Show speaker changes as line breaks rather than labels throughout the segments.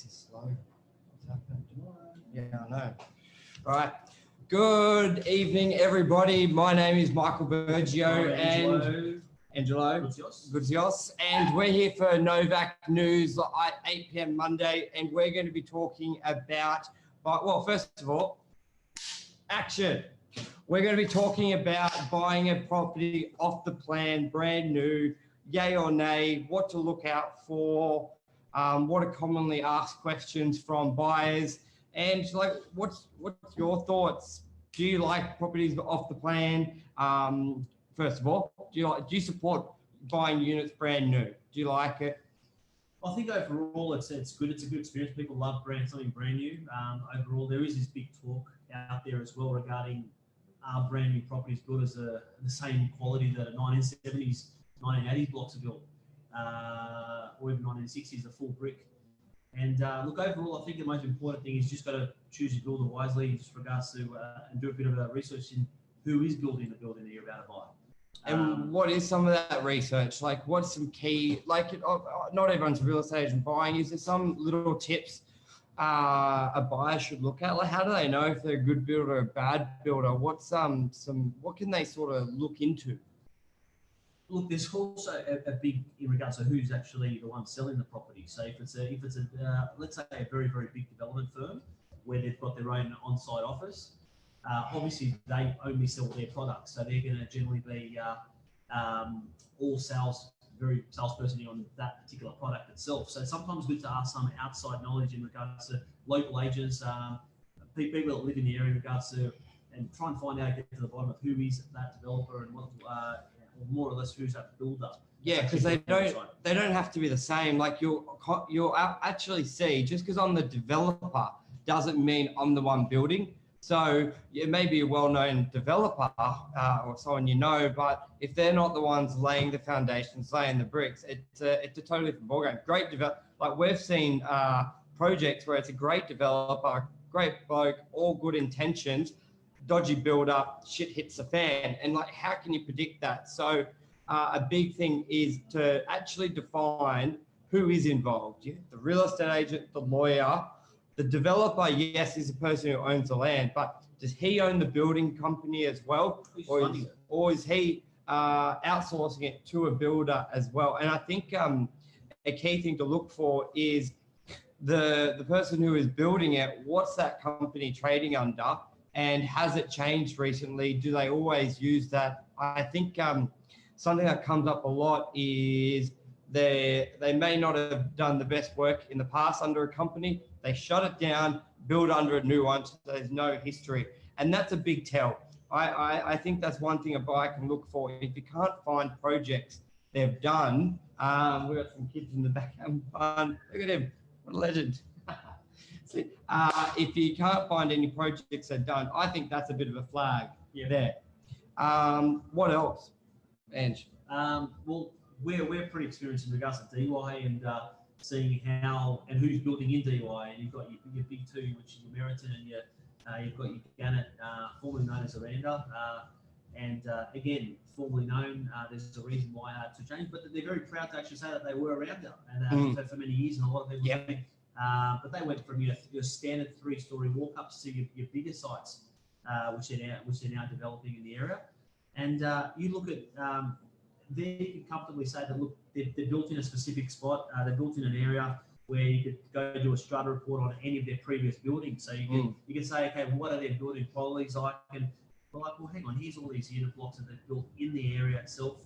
This is slow. What's happened? Yeah, I know. All right. Good evening, everybody. My name is Michael Bergio and Angelo Guzios, and we're here for Novak News at 8 p.m. Monday, and we're going to be talking about, well, first of all, action. We're going to be talking about buying a property off the plan, brand new, yay or nay, what to look out for, what are commonly asked questions from buyers, and like, what's your thoughts? Do you like properties off the plan? First of all, do you support buying units brand new? Do you like it?
I think overall it's good. It's a good experience. People love something brand new. Overall, there is this big talk out there as well regarding are brand new properties built as the same quality that a 1970s, 1980s blocks are built, or even 1960s, a full brick. And look, overall, I think the most important thing is just got to choose your builder wisely in just regards to and do a bit of research in who is building the building that you're about to buy.
And what is some of that research? Like, what's some key, like, not everyone's a real estate agent buying. Is there some little tips a buyer should look at? Like, how do they know if they're a good builder or a bad builder? What's what can they sort of look into?
Look, there's also a big in regards to who's actually the one selling the property. So if it's a let's say a very, very big development firm where they've got their own on-site office, obviously they only sell their products, so they're going to generally be all salesperson on that particular product itself. So sometimes good to ask some outside knowledge in regards to local agents, people that live in the area in regards to, and try and find out, get to the bottom of who is that developer and what, or more or less who's that builder.
Yeah, because they don't have to be the same. Like you'll actually see, just because I'm the developer doesn't mean I'm the one building. So it may be a well-known developer or someone you know, but if they're not the ones laying the foundations, laying the bricks, it's a totally different ballgame. Great like we've seen projects where it's a great developer, great bloke, all good intentions, dodgy builder, shit hits the fan, and like how can you predict that? So a big thing is to actually define who is involved. The real estate agent, the lawyer. The developer, yes, is the person who owns the land, but does he own the building company as well? Or is he outsourcing it to a builder as well? And I think a key thing to look for is the person who is building it, what's that company trading under, and has it changed recently? Do they always use that? I think something that comes up a lot is they may not have done the best work in the past under a company. They shut it down, build under a new one, so there's no history. And that's a big tell. I think that's one thing a buyer can look for. If you can't find projects they've done, we've got some kids in the back having fun. Look at him, what a legend. If you can't find any projects they've done, I think that's a bit of a flag there. What else, Ange?
Well, we're pretty experienced in regards to DY and seeing how and who's building in DY. And you've got your big two, which is your Meriton, and you've got your Gannett, formerly known as Aranda, and again, formerly known. There's a reason why I had to change, but they're very proud to actually say that they were around there and for many years, and a lot of people think. But they went from your standard 3-story walk-ups to your bigger sites, which they're now developing in the area. And you look at they can comfortably say that, look, they're built in a specific spot. They're built in an area where you could go do a strata report on any of their previous buildings. So you can say, okay, what are their building qualities like? And we're like, well, hang on, here's all these unit blocks that they've built in the area itself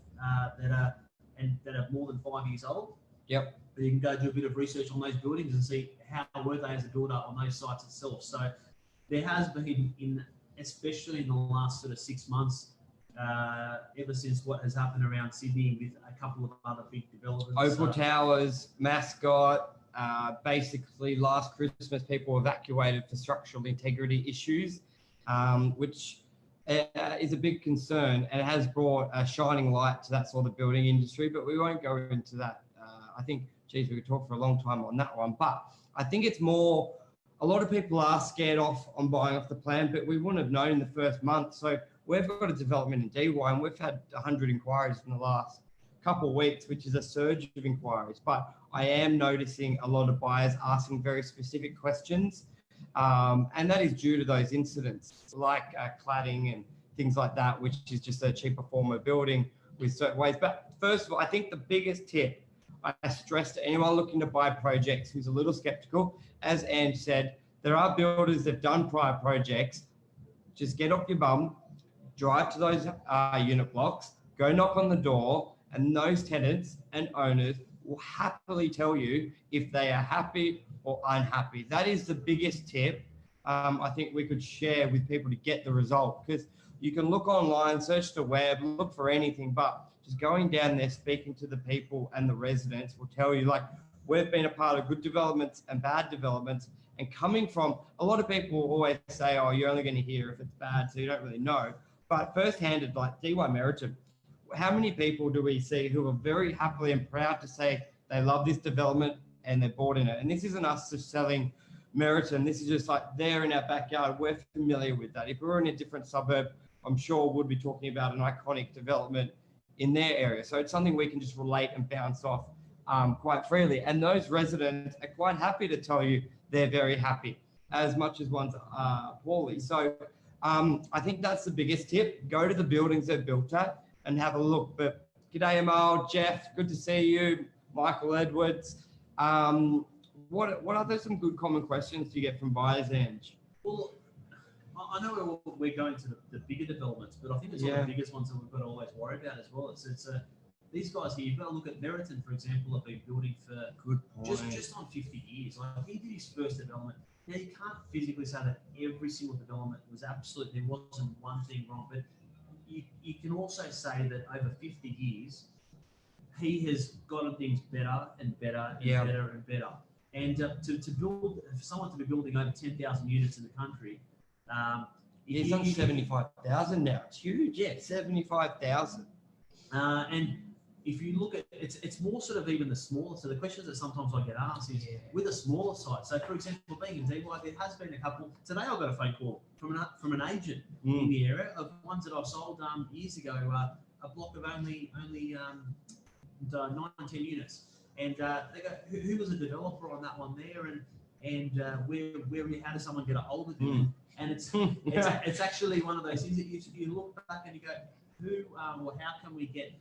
that are more than 5 years old.
Yep.
But you can go do a bit of research on those buildings and see how were they as a builder on those sites itself. So there has been, especially in the last sort of 6 months, ever since what has happened around Sydney with a couple of other big developers.
Opal Towers, Mascot, basically last Christmas people evacuated for structural integrity issues, which is a big concern, and it has brought a shining light to that sort of building industry, but we won't go into that. I think, geez, we could talk for a long time on that one, but I think it's more, a lot of people are scared off on buying off the plan, but we wouldn't have known in the first month. So we've got a development in DY and we've had 100 inquiries in the last couple of weeks, which is a surge of inquiries. But I am noticing a lot of buyers asking very specific questions. And that is due to those incidents like cladding and things like that, which is just a cheaper form of building with certain ways. But first of all, I think the biggest tip I stress to anyone looking to buy projects who's a little skeptical, as Ange said, there are builders that have done prior projects. Just get off your bum, drive to those unit blocks, go knock on the door, and those tenants and owners will happily tell you if they are happy or unhappy. That is the biggest tip I think we could share with people to get the result, because you can look online, search the web, look for anything, but just going down there, speaking to the people and the residents will tell you, like, we've been a part of good developments and bad developments, and coming from, a lot of people always say, oh, you're only going to hear if it's bad, so you don't really know. But first-handed, like DY Meriton, how many people do we see who are very happily and proud to say they love this development and they're bought in it? And this isn't us just selling Meriton. This is just like there in our backyard. We're familiar with that. If we were in a different suburb, I'm sure we'd be talking about an iconic development in their area. So it's something we can just relate and bounce off quite freely. And those residents are quite happy to tell you they're very happy, as much as one's poorly. So I think that's the biggest tip. Go to the buildings they're built at and have a look. But g'day, Amal, Jeff, good to see you. Michael Edwards. What are some good common questions do you get from buyers, Ange?
Well, I know we're going to the bigger developments, but I think it's one of the biggest ones that we've got to always worry about as well. It's these guys here, you've got to look at Meriton, for example, have been building for just on 50 years. Like, he did his first development. Now, you can't physically say that every single development was absolutely, there wasn't one thing wrong, but you can also say that over 50 years, he has gotten things better and better and better and better. And to build, for someone to be building over 10,000 units in the country,
he's on 75,000 now. It's huge.
Yeah,
75,000.
And if you look at it's more sort of even the smaller. So the questions that sometimes I get asked is with a smaller site. So for example, being in DY, there has been a couple. Today I got a phone call from an agent in the area of ones that I've sold years ago. A block of only 19 units. And they go, who was a developer on that one there, and how does someone get a hold of you? And it's actually one of those things that you look back and you go, how can we get,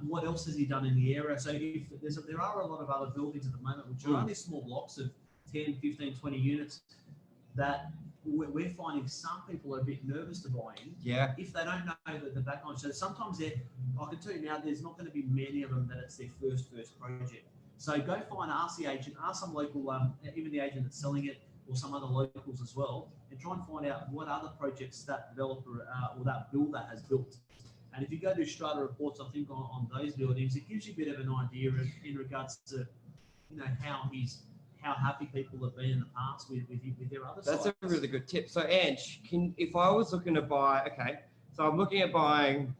what else has he done in the area? So if there are a lot of other buildings at the moment which are only small blocks of 10, 15, 20 units that we're finding some people are a bit nervous to buy in if they don't know the background. So sometimes I can tell you now, there's not going to be many of them that it's their first project. So go ask the agent, ask some local, even the agent that's selling it, or some other locals as well, and try and find out what other projects that developer or that builder has built. And if you go to strata reports, I think on those buildings, it gives you a bit of an idea in regards to how happy people have been in the past with their other sites.
That's a really good tip. So Ange, if I was looking to buy, so I'm looking at buying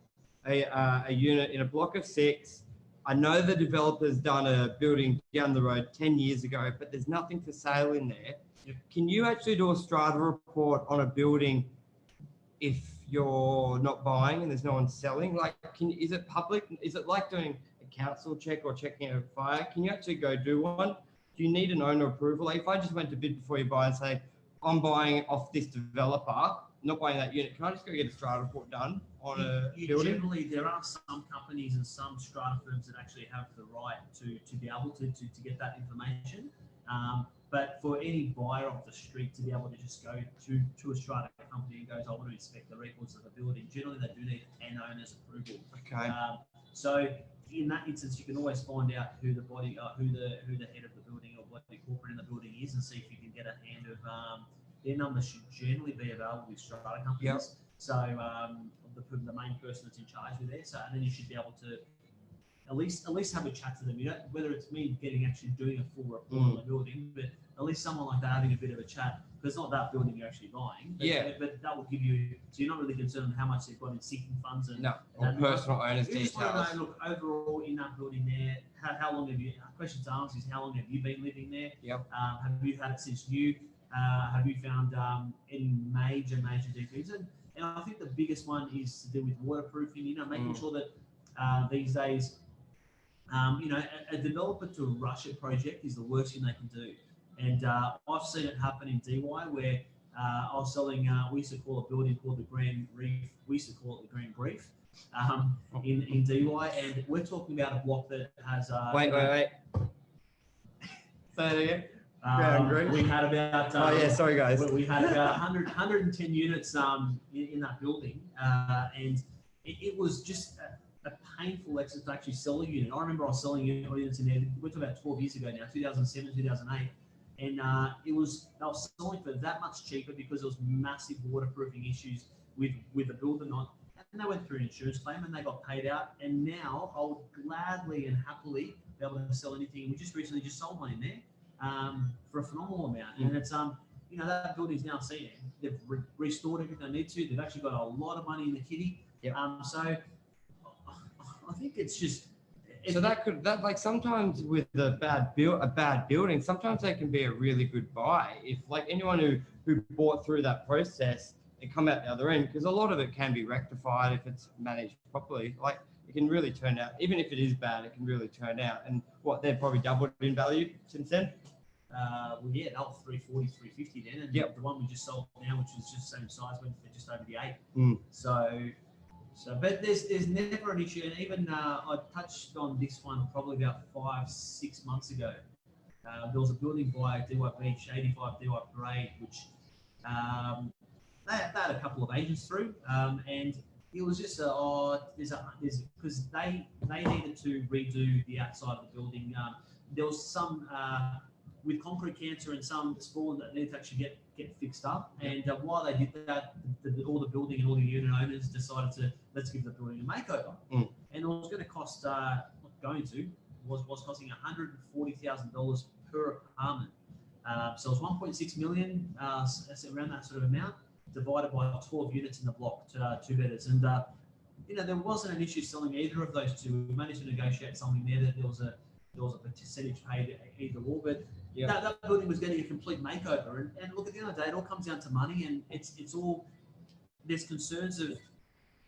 a unit in a block of 6. I know the developer's done a building down the road 10 years ago, but there's nothing for sale in there.
Yep.
Can you actually do a strata report on a building if you're not buying and there's no one selling? Like, is it public? Is it like doing a council check or checking a fire? Can you actually go do one? Do you need an owner approval? Like, if I just went to bid before you buy and say, I'm buying off this developer, not buying that unit, can I just go get a strata report done on a building?
Generally, there are some companies and some strata firms that actually have the right to be able to get that information. But for any buyer off the street to be able to just go to a strata company and goes, I want to inspect the records of the building, generally they do need an owner's approval.
Okay.
So in that instance, you can always find out who the head of the building or what the corporate in the building is, and see if you can get a hand of their numbers should generally be available with strata companies.
Yep.
So the main person that's in charge of there. So and then you should be able to at least have a chat to them. You know, whether it's me doing a full report on the building, but at least someone like that having a bit of a chat, because it's not that building you're actually buying. But that will give you, so you're not really concerned on how much they've got in sinking funds and
personal owners
you
details.
just want to know, look, overall in that building there, how long have you? Question to ask is, how long have you been living there?
Yep.
Have you had it since new? Have you found any major defects? And I think the biggest one is to do with waterproofing. You know, making sure that these days You know, a developer to rush a project is the worst thing they can do. And I've seen it happen in DY where I was selling, we used to call a building called the Grand Reef, we used to call it the Grand Brief in DY. And we're talking about a block that has.
Wait. Say it again.
We had about.
Oh, yeah, sorry, guys.
We had about 110 units in that building. And it was just a painful exercise to actually sell a unit. I remember I was selling units in there, we're talking about 12 years ago now, 2007, 2008. And they were selling for that much cheaper because there was massive waterproofing issues with the builder not. And they went through an insurance claim and they got paid out. And now I would gladly and happily be able to sell anything. We just recently just sold one in there for a phenomenal amount. And it's, you know, that building's now seen. They've restored everything they need to. They've actually got a lot of money in the kitty.
Yep.
So I think it's just.
So that like sometimes with a bad building, sometimes they can be a really good buy. If like anyone who bought through that process and come out the other end, because a lot of it can be rectified if it's managed properly. Like it can really turn out, even if it is bad, it can really turn out. And what, they've probably doubled in value since then.
Well, yeah, that was 340, 350 then, and the one we just sold now, which is just the same size, went for just over the 8. So, but there's never an issue, and even I touched on this one probably about 5-6 months ago. There was a building by DY Beach, 85 DY Parade, which they had a couple of agents through, and it was just because they needed to redo the outside of the building. There was some with concrete cancer and some spawn that needed to actually get fixed up. And while they did that, all the building and all the unit owners decided to let's give the building a makeover. And it was going to cost was costing $140,000 per apartment. So it was 1.6 million, around that sort of amount, divided by 12 units in the block, 2-bedders. And you know, there wasn't an issue selling either of those two. We managed to negotiate something there that there was a percentage paid either or, but that building was getting a complete makeover. And look, at the end of the day, it all comes down to money, and it's all, there's concerns of,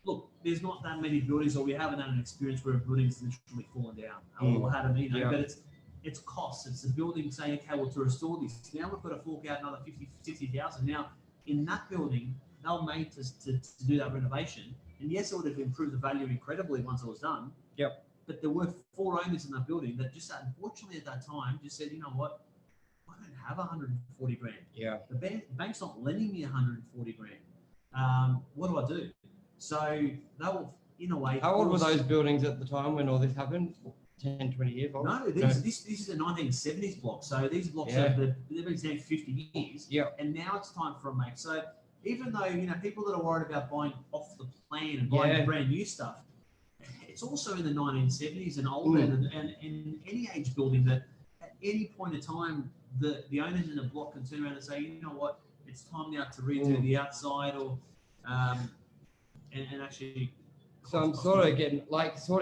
look, there's not that many buildings, or we haven't had an experience where a building's literally fallen down or had a meeting, but it's costs. It's the building saying, okay, well, to restore this, now we've got to fork out another 50, 60,000. Now, in that building, they were made to do that renovation. And yes, it would have improved the value incredibly once it was done. But there were 4 owners in that building that just, unfortunately, at that time, just said, you know what, I don't have 140 grand. The bank's not lending me 140 grand. What do I do? So they were, in a way.
How old were those buildings at the time when all this happened? 10, 20 years old?
No, this is a 1970s block. So these blocks they've been standing 50 years. And now it's time for a make. So even though, you know, people that are worried about buying off the plan and buying brand new stuff, it's also in the 1970s and older, and in any age building that at any point in time, the owners in a block can turn around and say, you know what, it's time now to redo the outside, or and actually.
So I'm sort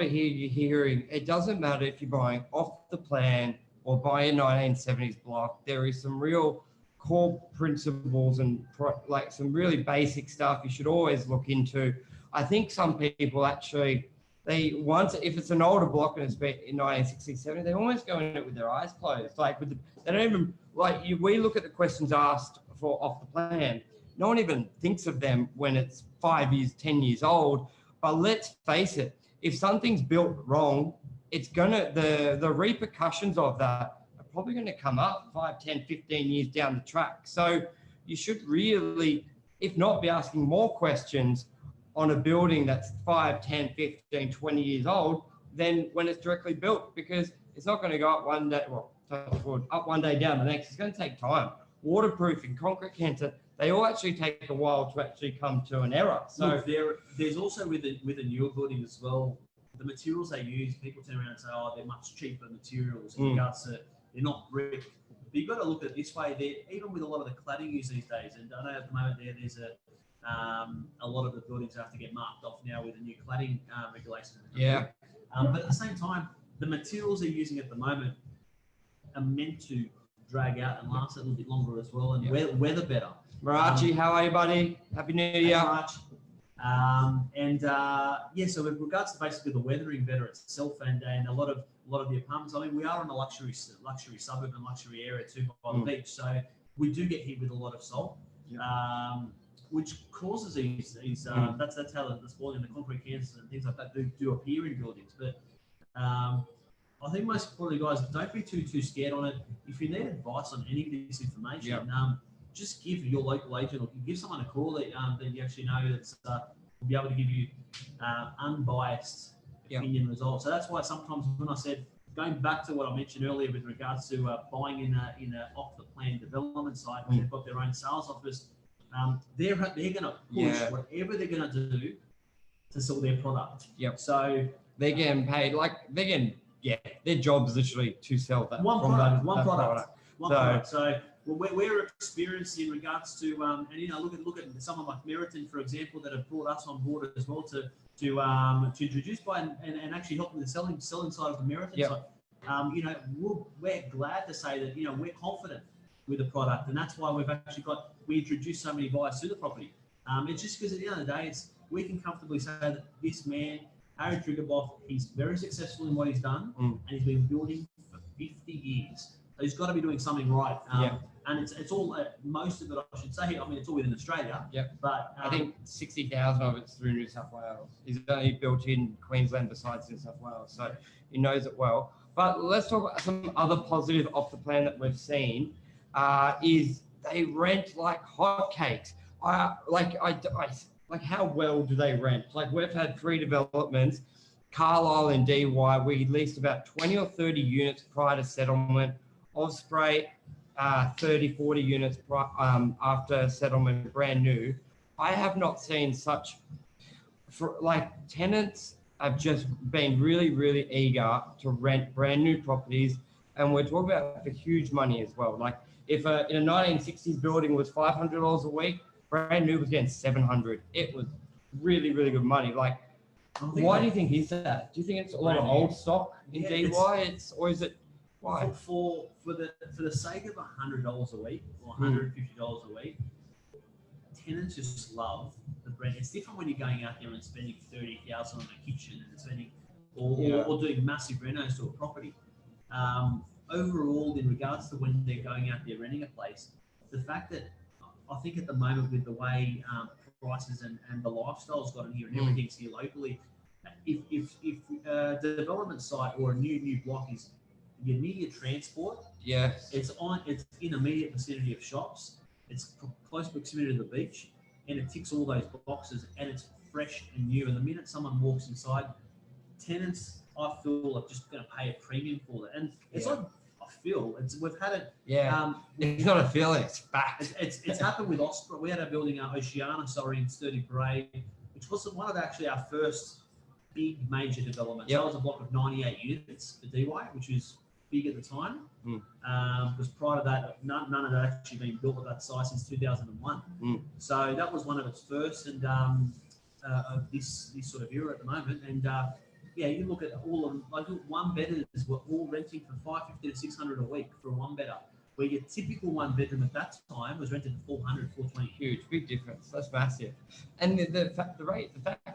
of hearing it doesn't matter if you're buying off the plan or buy a 1970s block. There is some real core principles and like some really basic stuff you should always look into. I think some people actually, if it's an older block and it's been in 1967, they almost go in it with their eyes closed. Like they don't even, we look at the questions asked for off the plan. No one even thinks of them when it's 5 years, 10 years old. But let's face it, if something's built wrong, it's the repercussions of that are probably going to come up 5, 10, 15 years down the track. So you should really, if not, be asking more questions on a building that's 5, 10, 15, 20 years old than when it's directly built, because it's not going to go up one day, up one day down the next. It's going to take time. Waterproofing, concrete cancer, they all actually take a while to actually come to an error. So
look, there's also with a newer building as well, the materials they use, people turn around and say, oh, they're much cheaper materials in regards to, they're not brick. But you've got to look at it this way, even with a lot of the cladding used these days, and I know at the moment there's a lot of the buildings have to get marked off now with the new cladding regulations. But at the same time, the materials they're using at the moment are meant to drag out and last a little bit longer as well, and weather better.
Marachi, how are you, buddy? Happy New Year.
March. Yeah, so with regards to basically the weathering better itself and a lot of the apartments, I mean, we are in a luxury suburb and luxury area too by the beach, so we do get hit with a lot of salt, which causes these that's how the spoiling, the concrete cancers and things like that do appear in buildings. But I think most importantly, guys, don't be too scared on it. If you need advice on any of this information, just give your local agent or give someone a call that you actually know that's will be able to give you unbiased opinion results. So that's why sometimes when I said, going back to what I mentioned earlier with regards to buying in a off the plan development site, when they've got their own sales office, they're going to push whatever they're going to do to sell their product. So
they're getting paid their job's literally to sell that
one product. So we're experienced in regards to and look at someone like Meriton, for example, that have brought us on board as well to introduce and actually help with the selling side of the Meriton side. We're glad to say that we're confident with the product, and that's why we introduced so many buyers to the property. It's just because at the end of the day, we can comfortably say that this man, Harry Triguboff, he's very successful in what he's done, and he's been building for 50 years. So he's got to be doing something right. And it's all, most of it, I should say, I mean, it's all within Australia. But
I think 60,000 of it's through New South Wales. He's only built in Queensland besides New South Wales, so he knows it well. But let's talk about some other positive off the plan that we've seen. Is they rent like hotcakes. Like how well do they rent? Like we've had 3 developments, Carlisle and DY. We leased about 20 or 30 units prior to settlement. Osprey, 30, 40 units after settlement, brand new. I have not seen such, tenants have just been really, really eager to rent brand new properties. And we're talking about for huge money as well. Like if in a 1960s building was $500 a week, brand new was getting $700. It was really, really good money. Like, why do you think is that? Do you think it's a lot of old stock in DY? Or is it why?
For the sake of $100 a week or $150 a week, tenants just love the brand. It's different when you're going out there and spending $30,000 on a kitchen and spending or doing massive renos to a property. Overall, in regards to when they're going out there renting a place, the fact that I think at the moment with the way prices and the lifestyle's gotten here and everything's here locally, if the development site or a new block is your immediate transport, it's in immediate vicinity of shops, it's close proximity to the beach, and it ticks all those boxes, and it's fresh and new. And the minute someone walks inside, tenants, I feel, are just going to pay a premium for that. And it's not I feel, we've had it.
It's not a feeling, it's fact.
It's happened with Osprey. We had a building, Oceana, in Sturdy Parade, which was one of our first big major developments. That was a block of 98 units for DY, which was big at the time. Because prior to that, none of that actually been built at that size since 2001. So that was one of its first, and of this sort of era at the moment. And you look at all of them, like one bedders were all renting for $550 to $600 a week for a one bedder, where your typical one bedroom at that time was rented for $400, $420.
Huge, big difference. That's massive. And the fact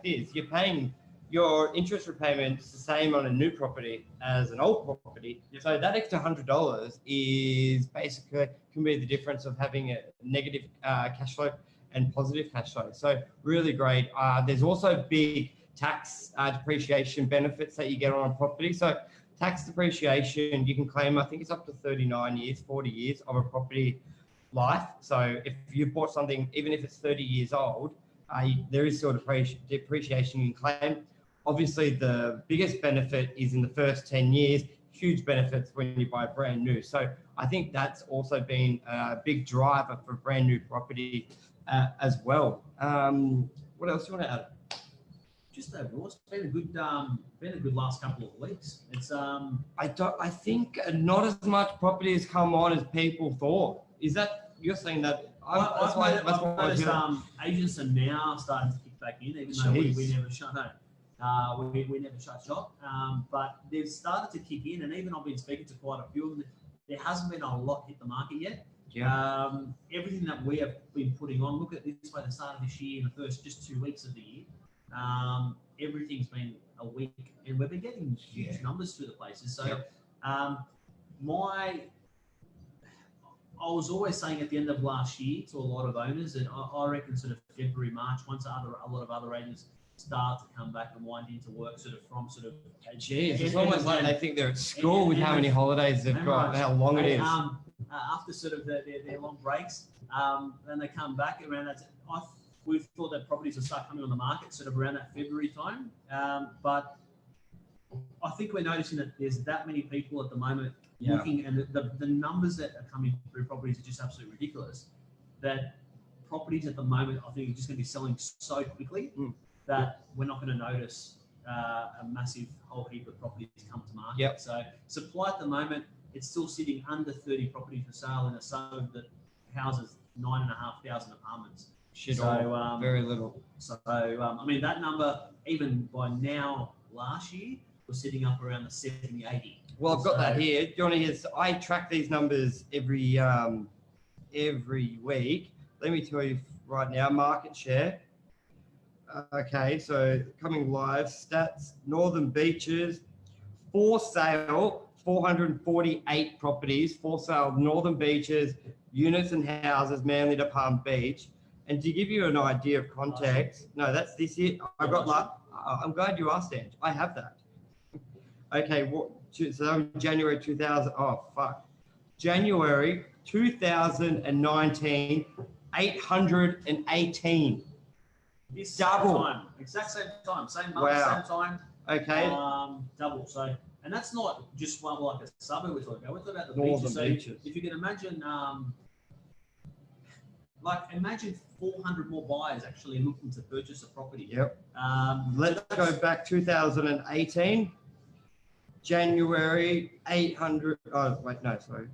is, you're paying your interest repayments the same on a new property as an old property. So that extra $100 is basically can be the difference of having a negative cash flow and positive cash flow. So really great. There's also big tax depreciation benefits that you get on a property. So tax depreciation, you can claim, I think it's up to 39 years, 40 years of a property life. So if you've bought something, even if it's 30 years old, there is still depreciation you can claim. Obviously, the biggest benefit is in the first 10 years, huge benefits when you buy brand new. So I think that's also been a big driver for brand new property as well. What else do you want to add?
Just overall, it's been a good last couple of weeks. It's
I think not as much property has come on as people thought. Is that you're saying that?
I've noticed agents are now starting to kick back in, even though we never shut we never shut shop. But they've started to kick in, and even I've been speaking to quite a few of them. There hasn't been a lot hit the market yet.
Yeah.
Everything that we have been putting on, look at this by the start of this year, in the first just 2 weeks of the year, everything's been a week, and we've been getting huge numbers through the places. So, I was always saying at the end of last year to a lot of owners that I reckon sort of February, March, once a lot of other agents start to come back and wind into work sort of from sort of.
Geez, it's almost like they think they're at school with how many holidays they've got, how long it is.
After sort of their long breaks, then they come back around that. We thought that properties would start coming on the market sort of around that February time, but I think we're noticing that there's that many people at the moment looking, and the numbers that are coming through properties are just absolutely ridiculous. That properties at the moment, I think, are just going to be selling so quickly that we're not going to notice a massive whole heap of properties come to market. So supply at the moment, it's still sitting under 30 properties for sale in a suburb that houses 9,500 apartments.
Very little.
So, I mean, that number, even by now, last year, was sitting up around the 70, 80.
Well, I've got that here. Do you want to hear? I track these numbers every week. Let me tell you right now, market share. Okay, so coming live, stats, Northern Beaches, for sale, 448 properties, for sale, Northern Beaches, units and houses, Manly to Palm Beach. And to give you an idea of context, no, that's this year. I'm glad you asked, Ange. I have that. Okay, so January 2000. Oh, fuck. January 2019, 818.
This
double.
Time, exact same time, same month, same time.
Okay.
Double. So, and that's not just one like a suburb we're talking about. We're talking about the
Northern
beaches. So
beaches.
if you can imagine, imagine 400 more buyers actually looking to purchase a property.
Yep. Let's go back 2018. January 800. Oh wait, no, sorry.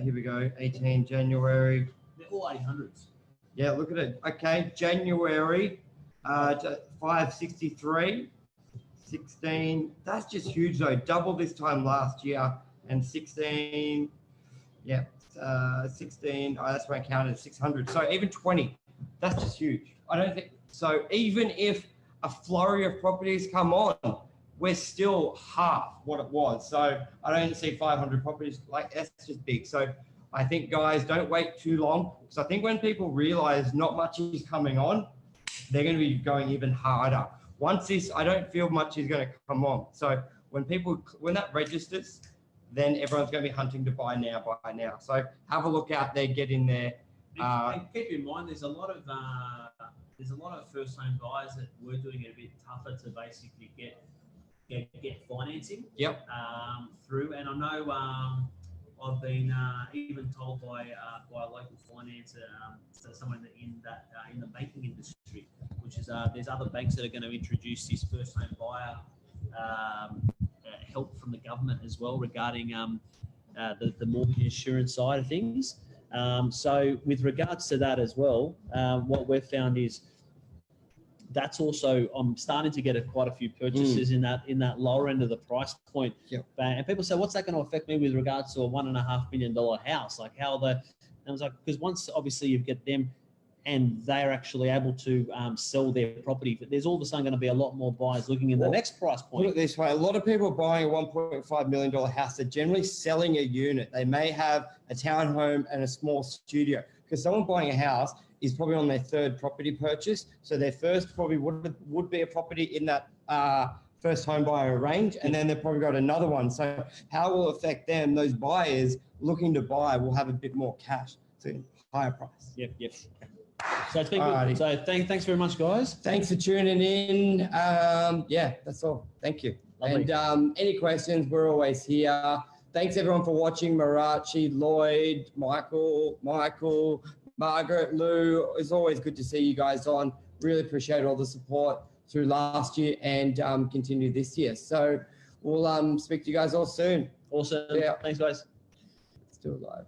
Here we go. 18 January.
They're all 800s.
Yeah, look at it. Okay, January 563. 16. That's just huge though. Double this time last year, and 16. Yeah, 16. Oh, that's when I counted 600. So even 20. That's just huge. I don't think so. Even if a flurry of properties come on, we're still half what it was. So I don't see 500 properties, like that's just big. So I think, guys, don't wait too long. Because I think when people realize not much is coming on, they're going to be going even harder. Once this, I don't feel much is going to come on. So when that registers, then everyone's going to be hunting to buy now. So have a look out there, get in there.
And keep in mind, there's a lot of first-time buyers that were doing it a bit tougher to basically get financing.
Yep.
Through, and I know I've been even told by a local financer, so someone in the banking industry, which is there's other banks that are going to introduce this first-time buyer help from the government as well regarding the mortgage insurance side of things. So with regards to that as well, what we've found is that's also, I'm starting to get quite a few purchases in that lower end of the price point.
Yep.
And people say, what's that going to affect me with regards to a $1.5 million house? Like how and I was like, because once obviously you get them and they're actually able to sell their property, but there's all of a sudden going to be a lot more buyers looking in the next price point.
Put it this way, a lot of people buying a $1.5 million house, they're generally selling a unit. They may have a townhome and a small studio, because someone buying a house is probably on their third property purchase. So their first probably would be a property in that first home buyer range, and then they've probably got another one. So how will it affect them? Those buyers looking to buy will have a bit more cash, so higher price.
Yep. So it's been good. So thanks very much, guys.
Thanks for tuning in. Yeah, that's all. Thank you. Lovely. And any questions, we're always here. Thanks everyone for watching. Marachi, Lloyd, Michael, Margaret, Lou. It's always good to see you guys on. Really appreciate all the support through last year and continue this year. So we'll speak to you guys all soon.
Awesome. Yeah. Thanks, guys.
Still live.